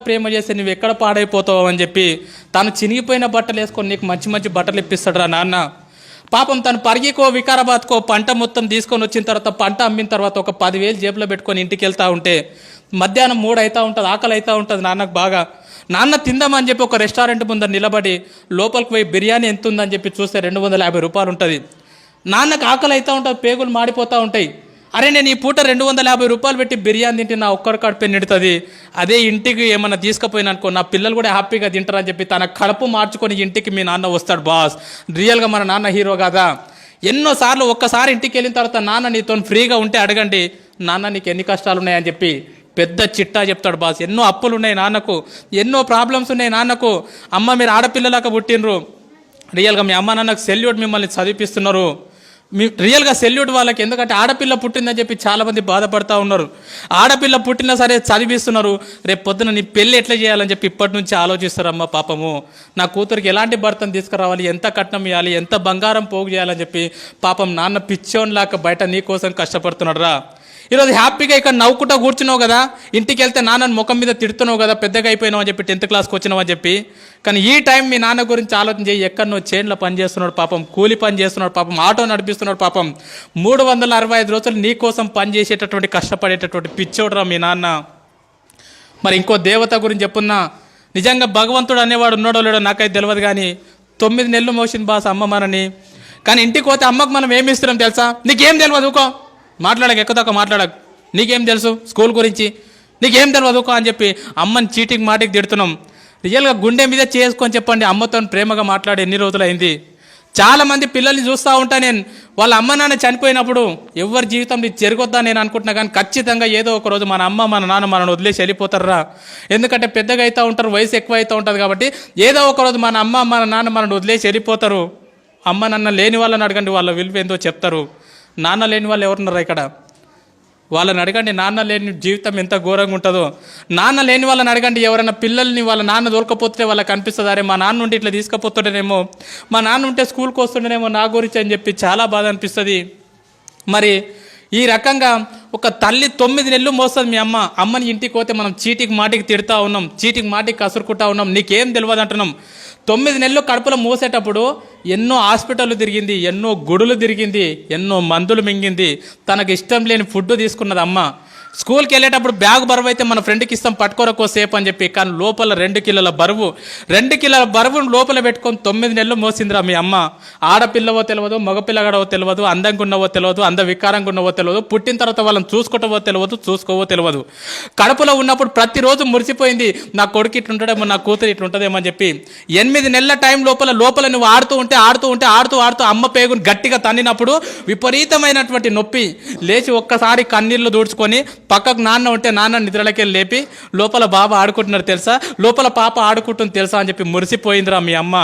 ప్రేమ చేస్తే నువ్వు ఎక్కడ పాడైపోతావు అని చెప్పి తను చినిగిపోయిన బట్టలు వేసుకొని నీకు మంచి మంచి బట్టలు ఇప్పిస్తాడు రా నాన్న. పాపం తను పరిగికో వికారాబాద్కో పంట మొత్తం తీసుకొని వచ్చిన తర్వాత పంట అమ్మిన తర్వాత ఒక 10,000 జేబులో పెట్టుకొని ఇంటికి వెళ్తూ ఉంటే మధ్యాహ్నం 3 అవుతూ ఉంటుంది, ఆకలి అవుతూ ఉంటుంది నాన్నకు బాగా. నాన్న తిందామని చెప్పి ఒక రెస్టారెంట్ ముందర నిలబడి లోపలికి పోయి బిర్యానీ ఎంత ఉందని చెప్పి చూస్తే 250 రూపాయలు ఉంటుంది. నాన్నకు ఆకలి అవుతూ ఉంటుంది, పేగులు మాడిపోతూ ఉంటాయి. అరే నేను ఈ పూట 250 రూపాయలు పెట్టి బిర్యానీ తింటే నా ఒక్కడి కడుపు నిడుతుంది, అదే ఇంటికి ఏమన్నా తీసుకుపోయినా అనుకో నా పిల్లలు కూడా హ్యాపీగా తింటారని చెప్పి తన కడుపు మార్చుకొని ఇంటికి మీ నాన్న వస్తాడు బాస్. రియల్గా మన నాన్న హీరో కాదా? ఎన్నోసార్లు ఒక్కసారి ఇంటికి వెళ్ళిన తర్వాత నాన్న నీతో ఫ్రీగా ఉంటే అడగండి, నాన్న నీకు ఎన్ని కష్టాలు ఉన్నాయని చెప్పి పెద్ద చిట్టా చెప్తాడు బాస్. ఎన్నో అప్పులు ఉన్నాయి నాన్నకు, ఎన్నో ప్రాబ్లమ్స్ ఉన్నాయి నాన్నకు. అమ్మ మీరు ఆడపిల్లలాగా పుట్టినరు, రియల్గా మీ అమ్మ నాన్నకు సెల్యూట్, మిమ్మల్ని చదివిపిస్తున్నారు. రియల్గా సెల్యూట్ వాళ్ళకి. ఎందుకంటే ఆడపిల్ల పుట్టిందని చెప్పి చాలామంది బాధపడుతూ ఉన్నారు. ఆడపిల్ల పుట్టినా సరే చదివిస్తున్నారు, రేపు పొద్దున నీ పెళ్ళి ఎట్లా చేయాలని చెప్పి ఇప్పటి నుంచి ఆలోచిస్తారమ్మ. పాపము నా కూతురికి ఎలాంటి భర్తను తీసుకురావాలి, ఎంత కట్నం ఇవ్వాలి, ఎంత బంగారం పోగు చేయాలని చెప్పి పాపం నాన్న పిచ్చోన్లాగా బయట నీ కోసం కష్టపడుతున్నాడు రా. ఈరోజు హ్యాపీగా ఇక్కడ నవ్వుకుంటా కూర్చున్నావు కదా, ఇంటికి వెళ్తే నాన్నని ముఖం మీద తిడుతున్నావు కదా, పెద్దగా అయిపోయినావు అని చెప్పి 10th క్లాస్కి వచ్చినావు అని చెప్పి. కానీ ఈ టైం మీ నాన్న గురించి ఆలోచన చేయి. ఎక్కడనో చైన్లో పని చేస్తున్నాడు పాపం, కూలి పని చేస్తున్నాడు పాపం, ఆటో నడిపిస్తున్నాడు పాపం. 365 రోజులు నీ కోసం పని చేసేటటువంటి కష్టపడేటటువంటి పిచ్చోడురా మీ నాన్న. మరి ఇంకో దేవత గురించి చెప్పున్నా, నిజంగా భగవంతుడు అనేవాడు ఉన్నాడో లేడో నాకైతే తెలియదు, కానీ 9 నెలలు మోసింది బాస్ అమ్మ మనని. కానీ ఇంటికి పోతే అమ్మకు మనం ఏమి ఇస్తున్నాం తెలుసా? నీకేం తెలియదు ఊకో, మాట్లాడక ఎక్కువ మాట్లాడక, నీకేం తెలుసు స్కూల్ గురించి, నీకేం తెలియదు అని చెప్పి అమ్మని చీటికి మాటికి తిడుతున్నాం. రియల్గా గుండె మీద చేసుకొని చెప్పండి, అమ్మతో ప్రేమగా మాట్లాడి ఎన్ని రోజులైంది. చాలామంది పిల్లల్ని చూస్తూ ఉంటా నేను, వాళ్ళ అమ్మ నాన్న చనిపోయినప్పుడు ఎవరి జీవితం జరగొద్దా నేను అనుకుంటున్నా, కానీ ఖచ్చితంగా ఏదో ఒక రోజు మన అమ్మ మన నాన్న మనల్ని వదిలేసి వెళ్ళిపోతారా. ఎందుకంటే పెద్దగా అవుతూ ఉంటారు, వయసు ఎక్కువ అవుతూ ఉంటుంది కాబట్టి ఏదో ఒక రోజు మన అమ్మ మన నాన్న మనల్ని వదిలేసి వెళ్ళిపోతారు. అమ్మ నాన్న లేని వాళ్ళని అడగండి, వాళ్ళ విలువ ఏందో చెప్తారు. నాన్న లేని వాళ్ళు ఎవరున్నారా ఇక్కడ? వాళ్ళని అడగండి, నాన్న లేని జీవితం ఎంత ఘోరంగా ఉంటుందో. నాన్న లేని వాళ్ళని అడగండి, ఎవరైనా పిల్లల్ని వాళ్ళ నాన్న దొరకపోతే వాళ్ళకి అనిపిస్తుంది, అరే మా నాన్న ఉంటే ఇట్లా తీసుకుపోతుండేనేమో, మా నాన్న ఉంటే స్కూల్కి వస్తుండేనేమో నా గురించి అని చెప్పి చాలా బాధ అనిపిస్తుంది. మరి ఈ రకంగా ఒక తల్లి 9 నెలలు మోస్తుంది మీ అమ్మని ఇంటికి పోతే మనం చీటికి మాటికి తిడతా ఉన్నాం, చీటికి మాటికి కసురుకుంటా ఉన్నాం, నీకేం తెలియదు అంటున్నాం. 9 నెలలు కడుపులో మోసేటప్పుడు ఎన్నో హాస్పిటళ్ళు తిరిగింది, ఎన్నో గుడులు తిరిగింది, ఎన్నో మందులు మింగింది, తనకు ఇష్టం లేని ఫుడ్ తీసుకున్నది అమ్మ. స్కూల్కి వెళ్ళేటప్పుడు బ్యాగ్ బరువు అయితే మన ఫ్రెండ్కి ఇస్తాం పట్టుకోరకో సేపు అని చెప్పి, కానీ లోపల 2 కిలోల బరువు లోపల పెట్టుకొని 9 నెలలు మోసిందిరా మీ అమ్మ. ఆడపిల్లవో తెలియదు, మగపిల్లగాడవో తెలియదు, అందంగా ఉన్నవో తెలియదు, వికారంగా ఉన్నవో తెలియదు, పుట్టిన తర్వాత వాళ్ళని చూసుకుంటావో తెలియదు, చూసుకోవో తెలియదు. కడుపులో ఉన్నప్పుడు ప్రతిరోజు మురిసిపోయింది, నా కొడుకు ఇట్లుంటాడేమో, నా కూతురు ఇట్లుంటుందేమో అని చెప్పి. 8 నెలల టైం లోపల నువ్వు ఆడుతూ ఉంటే అమ్మ పేగుని గట్టిగా తన్నినప్పుడు విపరీతమైనటువంటి నొప్పి. లేచి ఒక్కసారి కన్నీళ్ళు దూడ్చుకొని పక్కకు నాన్న ఉంటే నాన్న నిద్రలకి లేపి లోపల బాబా ఆడుకుంటున్నారు తెలుసా, లోపల పాప ఆడుకుంటుంది తెలుసా అని చెప్పి మురిసిపోయిందిరా మీ అమ్మ.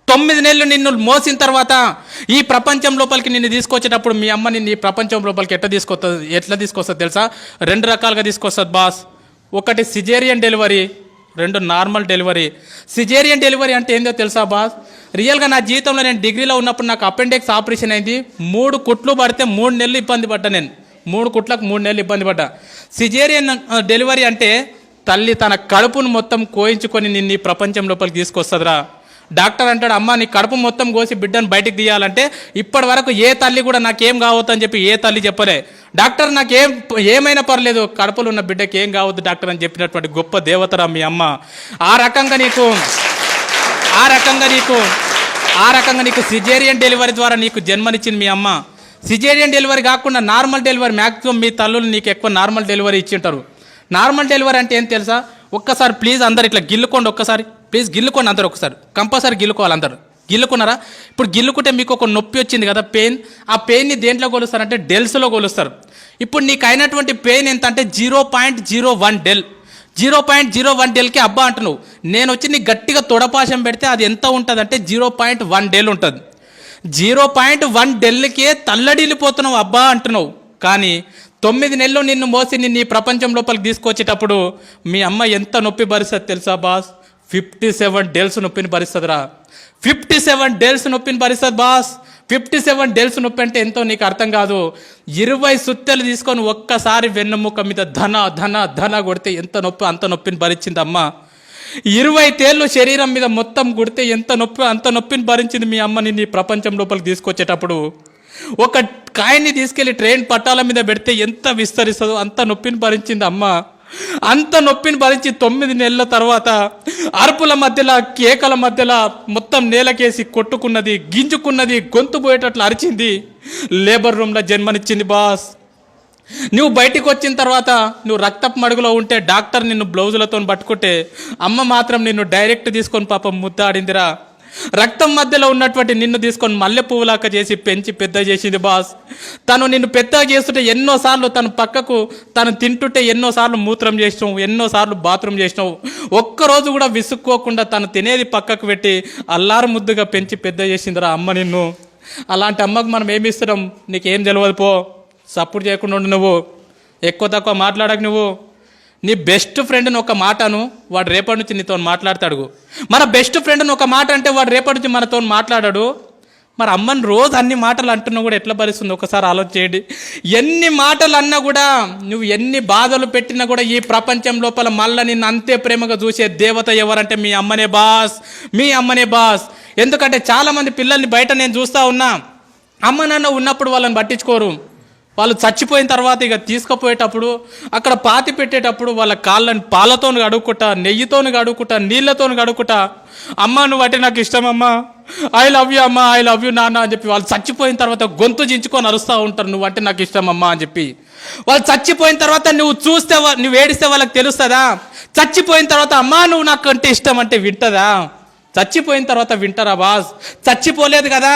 9 నెలలు నిన్ను మోసిన తర్వాత ఈ ప్రపంచం లోపలికి నిన్ను తీసుకొచ్చేటప్పుడు మీ అమ్మ నిన్ను ఈ ప్రపంచం లోపలికి ఎట్లా తీసుకొస్తుంది తెలుసా? 2 రకాలుగా తీసుకొస్తుంది బాస్. ఒకటి caesarean delivery, 2 normal delivery. Caesarean delivery అంటే ఏందో తెలుసా బాస్? రియల్గా నా జీవితంలో నేను డిగ్రీలో ఉన్నప్పుడు నాకు అపెండిక్స్ ఆపరేషన్ అయింది. 3 కుట్లు పడితే 3 నెలలు ఇబ్బంది పడ్డా నేను. 3 కుట్లకు 3 నెలలు ఇబ్బంది పడ్డా. సిజేరియన్ డెలివరీ అంటే తల్లి తన కడుపును మొత్తం కోయించుకొని నిన్ను ఈ ప్రపంచం లోపలికి తీసుకొస్తుందిరా. డాక్టర్ అంటాడు, అమ్మ నీ కడుపు మొత్తం కోసి బిడ్డను బయటికి తీయాలంటే ఇప్పటి వరకు ఏ తల్లి కూడా నాకేం కావద్దు అని చెప్పి ఏ తల్లి చెప్పలే. డాక్టర్ ఏమైనా పర్లేదు, కడుపులో ఉన్న బిడ్డకి ఏం కావద్దు డాక్టర్ అని చెప్పినటువంటి గొప్ప దేవతరా మీ అమ్మ. ఆ రకంగా నీకు సిజేరియన్ డెలివరీ ద్వారా నీకు జన్మనిచ్చింది మీ అమ్మ. సిజేరియన్ డెలివరీ కాకుండా నార్మల్ డెలివరీ, మ్యాక్సిమం మీ తల్లులు నీకు ఎక్కువ నార్మల్ డెలివరీ ఇచ్చింటారు. నార్మల్ డెలివరీ అంటే ఏం తెలుసా? ఒక్కసారి ప్లీజ్ అందరు ఇట్లా గిల్లుకోండి, ఒక్కసారి ప్లీజ్ గిల్లుకోండి అందరు, ఒకసారి కంపల్సరీ గిల్లుకోవాలి అందరు. గిల్లుకున్నారా? ఇప్పుడు గిల్లుకుంటే మీకు ఒక నొప్పి వచ్చింది కదా, పెయిన్. ఆ పెయిన్ని దేంట్లో కొలుస్తారంటే డెల్స్లో కొలుస్తారు. ఇప్పుడు నీకు అయినటువంటి పెయిన్ ఎంత అంటే 0.01 డెల్. 0.01 డెల్కి అబ్బా అంటున్నావు. నేను వచ్చి నీకు గట్టిగా తొడపాశం పెడితే అది ఎంత ఉంటుంది అంటే 0.1 డెల్ ఉంటుంది. 0.1 డెల్కే తల్లడిల్లిపోతున్నావు అబ్బా అంటున్నావు. కానీ 9 నెలలు నిన్ను మోసి నిన్ను ఈ ప్రపంచం లోపలికి తీసుకొచ్చేటప్పుడు మీ అమ్మ ఎంత నొప్పి భరిస్తుంది తెలుసా బాస్? 57 డెల్స్ నొప్పిని భరిస్తుందిరా. 57 డేల్స్ నొప్పిని భరిస్తుంది బాస్. 57 డేస్ నొప్పి అంటే ఎంతో నీకు అర్థం కాదు. 20 సుత్తెలు తీసుకొని ఒక్కసారి వెన్నెముక మీద ధన ధన ధన కొడితే ఎంత నొప్పి అంత నొప్పిని భరించింది అమ్మ. 20 తేళ్ళు శరీరం మీద మొత్తం కొడితే ఎంత నొప్పి అంత నొప్పిని భరించింది మీ అమ్మని నీ ప్రపంచం లోపలికి తీసుకొచ్చేటప్పుడు. ఒక కాయన్ని తీసుకెళ్లి ట్రైన్ పట్టాల మీద పెడితే ఎంత విస్తరిస్తుందో అంత నొప్పిని భరించింది అమ్మ. అంత నొప్పిని భరించి 9 నెలల తర్వాత అరుపుల మధ్యలో కేకల మధ్యలో మొత్తం నేలకేసి కొట్టుకున్నది, గింజుకున్నది, గొంతు పోయేటట్లు అరిచింది. లేబర్ రూమ్లో జన్మనిచ్చింది బాస్. నువ్వు బయటికి వచ్చిన తర్వాత నువ్వు రక్తపు మడుగులో ఉంటే డాక్టర్ నిన్ను బ్లౌజులతో పట్టుకుంటే అమ్మ మాత్రం నిన్ను డైరెక్ట్ తీసుకొని పాపం ముద్దాడిందిరా. రక్తం మధ్యలో ఉన్నటువంటి నిన్ను తీసుకొని మల్లె పువ్వులాక చేసి పెంచి పెద్ద చేసింది బాస్. తను నిన్ను పెద్ద చేస్తుంటే ఎన్నోసార్లు తను పక్కకు తను తింటుంటే ఎన్నోసార్లు మూత్రం చేసినావు, ఎన్నోసార్లు బాత్రూమ్ చేసినావు. ఒక్కరోజు కూడా విసుక్కోకుండా తను తినేది పక్కకు పెట్టి అల్లారు ముద్దుగా పెంచి పెద్ద చేసిందిరా అమ్మ నిన్ను. అలాంటి అమ్మకు మనం ఏమి ఇస్తున్నాం? నీకేం తెలియదు పో. సపోర్ట్ చేయకుండా ఉండు. నువ్వు ఎక్కువ తక్కువ మాట్లాడకు. నువ్వు నీ బెస్ట్ ఫ్రెండ్ని ఒక మాటను వాడు రేపటి నుంచి నీతో మాట్లాడతాడు. మన బెస్ట్ ఫ్రెండ్ని ఒక మాట అంటే వాడు రేపటి నుంచి మనతో మాట్లాడాడు. మరి అమ్మని రోజు అన్ని మాటలు అంటున్నా కూడా ఎట్లా భరిస్తుంది ఒకసారి ఆలోచన చేయండి. ఎన్ని మాటలు అన్నా కూడా, నువ్వు ఎన్ని బాధలు పెట్టినా కూడా ఈ ప్రపంచం లోపల మళ్ళీ నిన్ను అంతే ప్రేమగా చూసే దేవత ఎవరంటే మీ అమ్మనే బాస్, మీ అమ్మనే బాస్. ఎందుకంటే చాలామంది పిల్లల్ని బయట నేను చూస్తూ ఉన్నా, అమ్మ నాన్న ఉన్నప్పుడు వాళ్ళని పట్టించుకోరు. వాళ్ళు చచ్చిపోయిన తర్వాత ఇక తీసుకుపోయేటప్పుడు అక్కడ పాతి పెట్టేటప్పుడు వాళ్ళ కాళ్ళని పాలతో కడుక్కుంటా, నెయ్యితో కడుక్కుంటా, నీళ్ళతో కడుక్కుంటా, అమ్మ నువ్వు అంటే నాకు ఇష్టం అమ్మ, ఐ లవ్ యూ అమ్మ, ఐ లవ్ యూ నాన్న అని చెప్పి వాళ్ళు చచ్చిపోయిన తర్వాత గొంతు చించుకొని అరుస్తూ ఉంటారు, నువ్వు అంటే నాకు ఇష్టం అమ్మ అని చెప్పి. వాళ్ళు చచ్చిపోయిన తర్వాత నువ్వు చూస్తే నువ్వు ఏడిస్తే వాళ్ళకి తెలుస్తుందా? చచ్చిపోయిన తర్వాత అమ్మ నువ్వు నాకు అంటే ఇష్టం అంటే వింటదా? చచ్చిపోయిన తర్వాత వింటారా బాస్? చచ్చిపోలేదు కదా,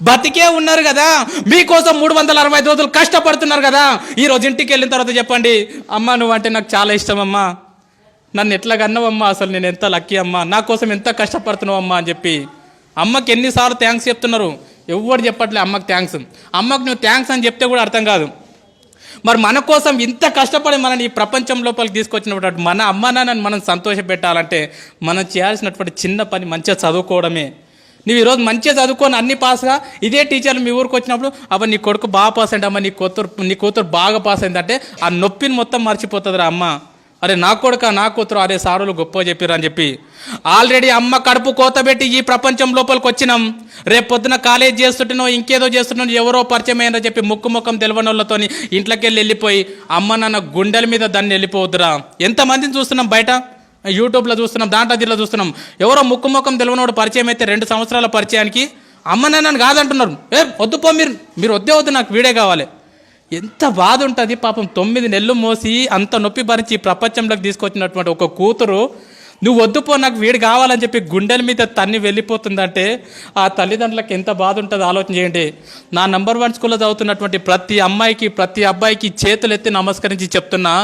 బతికే ఉన్నారు కదా, మీకోసం 365 రోజులు కష్టపడుతున్నారు కదా. ఈరోజు ఇంటికి వెళ్ళిన తర్వాత చెప్పండి, అమ్మ నువ్వు అంటే నాకు చాలా ఇష్టం అమ్మా, నన్ను ఎట్లా కన్నావమ్మా, అసలు నేను ఎంత లక్కీ అమ్మా, నా కోసం ఎంత కష్టపడుతున్నావు అమ్మా అని చెప్పి. అమ్మకి ఎన్నిసార్లు థ్యాంక్స్ చెప్తున్నారు, ఎవరు చెప్పట్లే అమ్మకి థ్యాంక్స్. అమ్మకు నువ్వు థ్యాంక్స్ అని చెప్తే కూడా అర్థం కాదు. మరి మన కోసం ఇంత కష్టపడి మనని ఈ ప్రపంచం లోపలికి తీసుకొచ్చినటువంటి మన అమ్మ నాన్నని మనం సంతోషపెట్టాలంటే మనం చేయాల్సినటువంటి చిన్న పని మంచిగా చదువుకోవడమే. నువ్వు ఈరోజు మంచిగా చదువుకొని అన్ని పాస్గా ఇదే టీచర్లు మీ ఊరికి వచ్చినప్పుడు అబ్బా నీ కొడుకు బాగా పాస్ అయింది అమ్మ, నీ కూతురు బాగా పాస్ అయిందంటే ఆ నొప్పిని మొత్తం మర్చిపోతుందిరా అమ్మ. అరే నా కొడుక నా కూతురు, అరే సారులు గొప్ప చెప్పిర్రు అని చెప్పి. ఆల్రెడీ అమ్మ కడుపు కోతబెట్టి ఈ ప్రపంచం లోపలికి వచ్చినాం. రేపు పొద్దున కాలేజ్ చేస్తుంటేనో ఇంకేదో చేస్తున్నావు, ఎవరో పరిచయం అయ్యారని చెప్పి ముఖం తెలియని వాళ్ళతో ఇంట్లోకి వెళ్ళిపోయి అమ్మ నాన్న గుండెల మీద దాన్ని వెళ్ళిపోవద్దురా. ఎంతమందిని చూస్తున్నాం బయట, యూట్యూబ్లో చూస్తున్నాం, దాంట్లో దీంట్లో చూస్తున్నాం. ఎవరో ముఖం తెలియనోడు పరిచయం అయితే 2 సంవత్సరాల పరిచయానికి అమ్మ నాన్నని కాదంటున్నారు. వద్దు పో, మీరు వద్దు, నాకు వీడే కావాలి. ఎంత బాధ ఉంటుంది పాపం. 9 నెలలు మోసి అంత నొప్పి భరించి ఈ ప్రపంచంలోకి తీసుకొచ్చినటువంటి ఒక కూతురు నువ్వు వద్దుపో నాకు వీడు కావాలని చెప్పి గుండెల మీద తన్ని వెళ్ళిపోతుందంటే ఆ తల్లిదండ్రులకు ఎంత బాధ ఉంటుందో ఆలోచన చేయండి. నా నంబర్ 1 స్కూల్లో చదువుతున్నటువంటి ప్రతి అమ్మాయికి ప్రతి అబ్బాయికి చేతులు ఎత్తి నమస్కరించి చెప్తున్నా,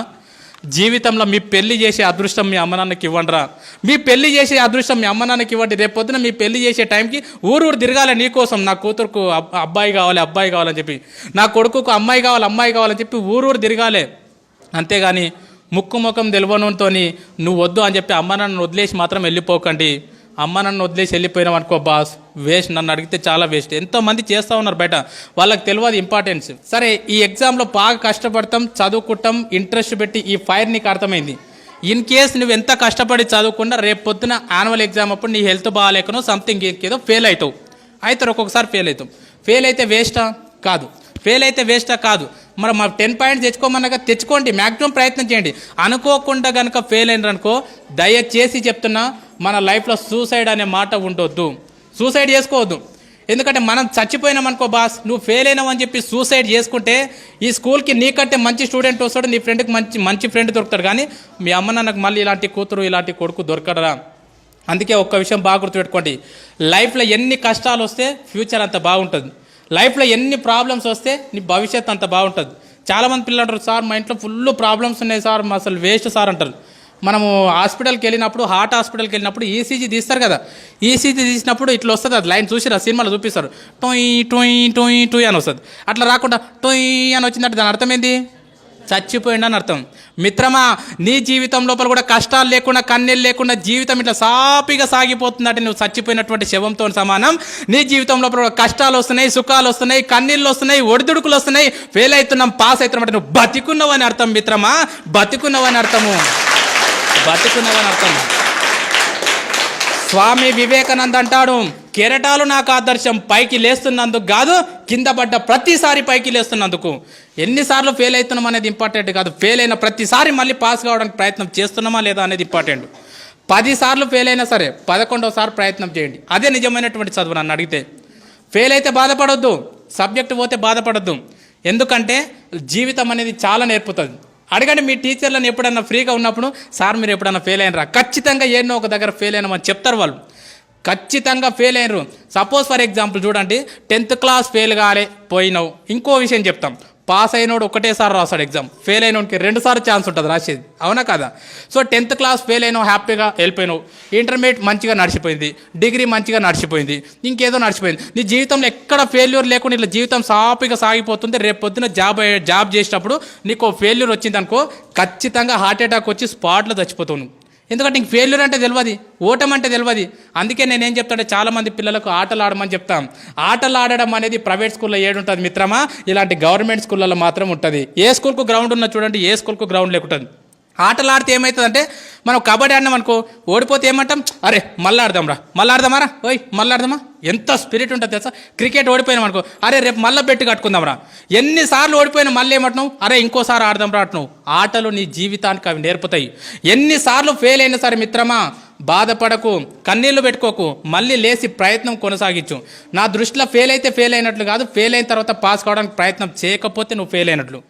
జీవితంలో మీ పెళ్లి చేసే అదృష్టం మీ అమ్మ నాన్నకి ఇవ్వండిరా. మీ పెళ్లి చేసే అదృష్టం మీ అమ్మ నాన్నకి ఇవ్వండి. రేపు పొద్దున మీ పెళ్లి చేసే టైంకి ఊరు తిరగాలి నీకోసం. నా కూతురుకు అబ్బాయి కావాలని చెప్పి, నా కొడుకుకు అమ్మాయి కావాలని చెప్పి ఊరు తిరగాలి. అంతేగాని ముఖం తెలియనుతో నువ్వు వద్దు అని చెప్పి అమ్మ నాన్నను వదిలేసి మాత్రం వెళ్ళిపోకండి. అమ్మ నన్ను వదిలేసి వెళ్ళిపోయినాం అనుకో బాస్, వేస్ట్. నన్ను అడిగితే చాలా వేస్ట్. ఎంతోమంది చేస్తూ ఉన్నారు బయట, వాళ్ళకి తెలియదు ఇంపార్టెన్స్. సరే ఈ ఎగ్జామ్లో బాగా కష్టపడతాం, చదువుకుంటాం, ఇంట్రెస్ట్ పెట్టి ఈ ఫైర్ నీకు అర్థమైంది. ఇన్ కేస్ నువ్వు ఎంత కష్టపడి చదువుకున్నా రేపు పొద్దున యాన్యువల్ ఎగ్జామ్ అప్పుడు నీ హెల్త్ బాగాలేకనో సంథింగ్ ఏదో ఫెయిల్ అవుతావు. ఒక్కొక్కసారి ఫెయిల్ అవుతాం. ఫెయిల్ అయితే వేస్టా? కాదు. మరి మా 10 పాయింట్స్ తెచ్చుకోమన్నాక తెచ్చుకోండి, మ్యాక్సిమం ప్రయత్నం చేయండి. అనుకోకుండా కనుక ఫెయిల్ అయినారనుకో, దయచేసి చెప్తున్నా, మన లైఫ్లో సూసైడ్ అనే మాట ఉండొద్దు. సూసైడ్ చేసుకోవద్దు. ఎందుకంటే మనం చచ్చిపోయినామనుకో బాస్, నువ్వు ఫెయిల్ అయినావు అని చెప్పి సూసైడ్ చేసుకుంటే ఈ స్కూల్కి నీకంటే మంచి స్టూడెంట్ వస్తాడు, నీ ఫ్రెండ్కి మంచి ఫ్రెండ్ దొరుకుతాడు. కానీ మీ అమ్మ నాన్నకు మళ్ళీ ఇలాంటి కూతురు ఇలాంటి కొడుకు దొరకడరా. అందుకే ఒక్క విషయం బాగా గుర్తుపెట్టుకోండి, లైఫ్లో ఎన్ని కష్టాలు వస్తే ఫ్యూచర్ అంత బాగుంటుంది. లైఫ్లో ఎన్ని ప్రాబ్లమ్స్ వస్తే నీ భవిష్యత్ అంత బాగుంటుంది. చాలామంది పిల్లలు అంటారు, సార్ మా ఇంట్లో ఫుల్ ప్రాబ్లమ్స్ ఉన్నాయి సార్, అసలు వేస్ట్ సార్ అంటారు. మనము హాస్పిటల్కి వెళ్ళినప్పుడు, హార్ట్ హాస్పిటల్కి వెళ్ళినప్పుడు ఈసీజీ తీస్తారు కదా, ఈసీజీ తీసినప్పుడు ఇట్లా వస్తుంది, అది లైన్ చూసిరా, సినిమాలో చూపిస్తారు, టొయ్ టొయ్ టొయ్ టొయ్ అని వస్తుంది. అట్లా రాకుండా టొయ్ అని వచ్చిందంటే దాని అర్థం ఏంది? చచ్చిపోయిండని అర్థం. మిత్రమా, నీ జీవితం లోపల కూడా కష్టాలు లేకుండా కన్నీళ్ళు లేకుండా జీవితం ఇట్లా సాపిగా సాగిపోతుందంటే నువ్వు చచ్చిపోయినటువంటి శవంతో సమానం. నీ జీవితం లోపల కూడా కష్టాలు వస్తున్నాయి, సుఖాలు వస్తున్నాయి, కన్నీళ్ళు వస్తున్నాయి, ఒడిదుడుకులు వస్తున్నాయి, ఫెయిల్ అవుతున్నాం, పాస్ అవుతున్నాం అంటే నువ్వు బతికున్నావని అర్థం మిత్రమా, బతికున్నావని అర్థము, బతికున్నావని అర్థం. స్వామి వివేకానంద అంటాడు, కెరటాలు నాకు ఆదర్శం, పైకి లేస్తున్నందుకు కాదు, కింద పడ్డ ప్రతిసారి పైకి లేస్తున్నందుకు. ఎన్నిసార్లు ఫెయిల్ అవుతున్నాం అనేది ఇంపార్టెంట్ కాదు, ఫెయిల్ అయిన ప్రతిసారి మళ్ళీ పాస్ కావడానికి ప్రయత్నం చేస్తున్నామా లేదా అనేది ఇంపార్టెంట్. 10 సార్లు ఫెయిల్ అయినా సరే 11వ ప్రయత్నం చేయండి, అదే నిజమైనటువంటి చదువు. నన్ను అడిగితే ఫెయిల్ అయితే బాధపడొద్దు, సబ్జెక్టు పోతే బాధపడొద్దు, ఎందుకంటే జీవితం అనేది చాలా నేర్పుతుంది. అడగండి మీ టీచర్లను, ఎప్పుడన్నా ఫ్రీగా ఉన్నప్పుడు, సార్ మీరు ఎప్పుడన్నా ఫెయిల్ అయినరా? ఖచ్చితంగా ఏన్నో ఒక దగ్గర ఫెయిల్ అయినామని చెప్తారు వాళ్ళు, ఖచ్చితంగా ఫెయిల్ అయినరు. సపోజ్ ఫర్ ఎగ్జాంపుల్ చూడండి, 10th క్లాస్ ఫెయిల్ కాలే పోయినావు, ఇంకో విషయం చెప్తాం, పాస్ అయినోడు ఒకటేసారి రాస్తాడు ఎగ్జామ్, ఫెయిల్ అయినోడికి 2 సార్లు ఛాన్స్ ఉంటుంది రాసేది, అవునా కదా? సో 10th క్లాస్ ఫెయిల్ అయినావు, హ్యాపీగా వెళ్ళిపోయినావు, ఇంటర్మీడియట్ మంచిగా నడిచిపోయింది, డిగ్రీ మంచిగా నడిచిపోయింది, ఇంకేదో నడిచిపోయింది, నీ జీవితంలో ఎక్కడ ఫెయిల్యూర్ లేకుండా ఇట్లా జీవితం సాఫీగా సాగిపోతుంది. రేపు పొద్దున జాబ్ చేసేటప్పుడు నీకు ఫెయిల్యూర్ వచ్చింది అనుకో, ఖచ్చితంగా హార్ట్ అటాక్ వచ్చి స్పాట్లో చచ్చిపోతావు. ఎందుకంటే నీకు ఫెయిల్యూర్ అంటే తెలియదు, ఓటం అంటే తెలియదు. అందుకే నేనేం చెప్తానంటే చాలామంది పిల్లలకు ఆటలు ఆడమని చెప్తాం. ఆటలు ఆడడం అనేది ప్రైవేట్ స్కూల్లో ఏడుంటుంది మిత్రమా, ఇలాంటి గవర్నమెంట్ స్కూళ్ళలో మాత్రం ఉంటుంది. ఏ స్కూల్కు గ్రౌండ్ ఉన్నా చూడండి, ఏ స్కూల్కు గ్రౌండ్ లేకుంటుంది. ఆటలు ఆడితే ఏమవుతుందంటే, మనం కబడ్డీ ఆడినాం అనుకో, ఓడిపోతే ఏమంటాం, అరే మళ్ళీ ఆడదాంరా, మళ్ళీ ఆడదామారా, ఓయ్ మళ్ళీ ఆడదామా, ఎంత స్పిరిట్ ఉంటుంది తెలుసా. క్రికెట్ ఓడిపోయినాం అనుకో, అరే రేపు మళ్ళీ బెట్టు కట్టుకుందాంరా, ఎన్నిసార్లు ఓడిపోయినా మళ్ళీ ఏమంటున్నావు, అరే ఇంకోసారి ఆడదాం రా అంటున్నావు. ఆటలు నీ జీవితానికి అవి నేర్పుతాయి. ఎన్నిసార్లు ఫెయిల్ అయినా సరే మిత్రమా, బాధపడకు, కన్నీళ్లు పెట్టుకోకు, మళ్ళీ లేచి ప్రయత్నం కొనసాగించు. నా దృష్టిలో ఫెయిల్ అయితే ఫెయిల్ అయినట్లు కాదు, ఫెయిల్ అయిన తర్వాత పాస్ కావడానికి ప్రయత్నం చేయకపోతే నువ్వు ఫెయిల్ అయినట్లు.